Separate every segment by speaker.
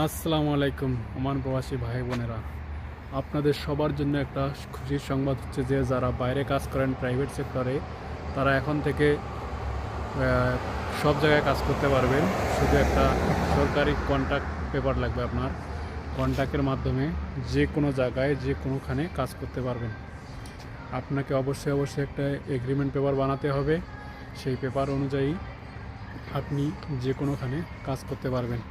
Speaker 1: আসসালামু আলাইকুম ওমান প্রবাসী ভাই বোনেরা, আপনাদের সবার জন্য একটা খুশির সংবাদ হচ্ছে যে যারা বাইরে কাজ করেন প্রাইভেট সেক্টরে, তারা এখন থেকে সব জায়গায় কাজ করতে পারবেন। শুধু একটা সরকারি কন্ট্রাক্ট পেপার লাগবে। আপনার কন্ট্রাক্টের মাধ্যমে যে কোনো জায়গায় যে কোনোখানে কাজ করতে পারবেন। আপনাকে অবশ্যই একটা এগ্রিমেন্ট পেপার বানাতে হবে। সেই পেপার অনুযায়ী আপনি যে কোনোখানে কাজ করতে পারবেন।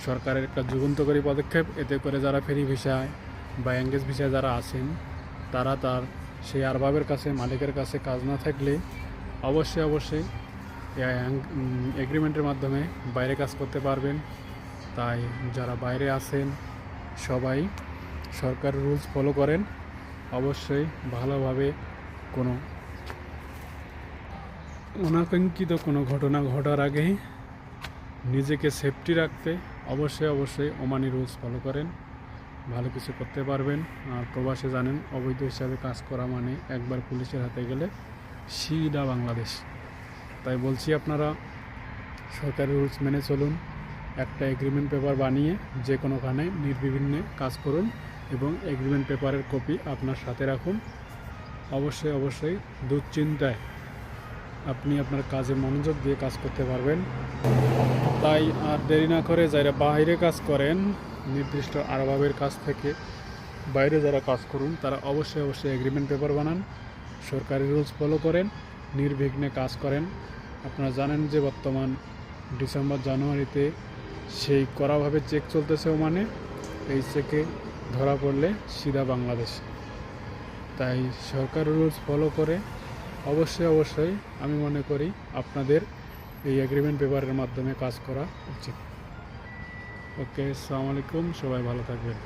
Speaker 1: সরকারের একটা যুগান্তকারী পদক্ষেপ। এতে করে যারা ফেরি ভিসায় বা এঙ্গেজ ভিসায় যারা আছেন, তারা তার সেই আরবাবের কাছে, মালিকের কাছে কাজ না থাকলে অবশ্যই এগ্রিমেন্টের মাধ্যমে বাইরে কাজ করতে পারবেন। তাই যারা বাইরে আছেন সবাই সরকারের রুলস ফলো করেন। অবশ্যই ভালোভাবে কোনো অনাকাঙ্ক্ষিত কোনো ঘটনা ঘটার আগেই নিজেকে সেফটি রাখতে অবশ্যই ওমানি রুলস ফলো করেন। ভালো কিছু করতে পারবেন। আর প্রবাসে জানেন, অবৈধ হিসাবে কাজ করা মানে একবার পুলিশের হাতে গেলে সিধা বাংলাদেশ। তাই বলছি, আপনারা সরকারি রুলস মেনে চলুন। একটা এগ্রিমেন্ট পেপার বানিয়ে যে কোনোখানে নির্বিঘ্নে কাজ করুন এবং এগ্রিমেন্ট পেপারের কপি আপনার সাথে রাখুন। অবশ্যই দুশ্চিন্তায় আপনি আপনার কাজে মনোযোগ দিয়ে কাজ করতে পারবেন। তাই আর দেরি না করে যারা বাইরে কাজ করেন, নির্দিষ্ট আরবাবের কাছ থেকে বাইরে যারা কাজ করুন, তারা অবশ্যই এগ্রিমেন্ট পেপার বানান, সরকারি রুলস ফলো করেন, নির্বিঘ্নে কাজ করেন। আপনারা জানেন যে বর্তমান ডিসেম্বর জানুয়ারিতে সেই কড়াভাবে চেক চলতেছে ওমানে। এই চেকে ধরা পড়লে সিধা বাংলাদেশ। তাই সরকারি রুলস ফলো করে অবশ্যই আমি মনে করি আপনাদের এই এগ্রিমেন্ট পেপারের মাধ্যমে কাজ করা উচিত। ওকে, আসসালামু আলাইকুম, সবাই ভালো থাকবেন।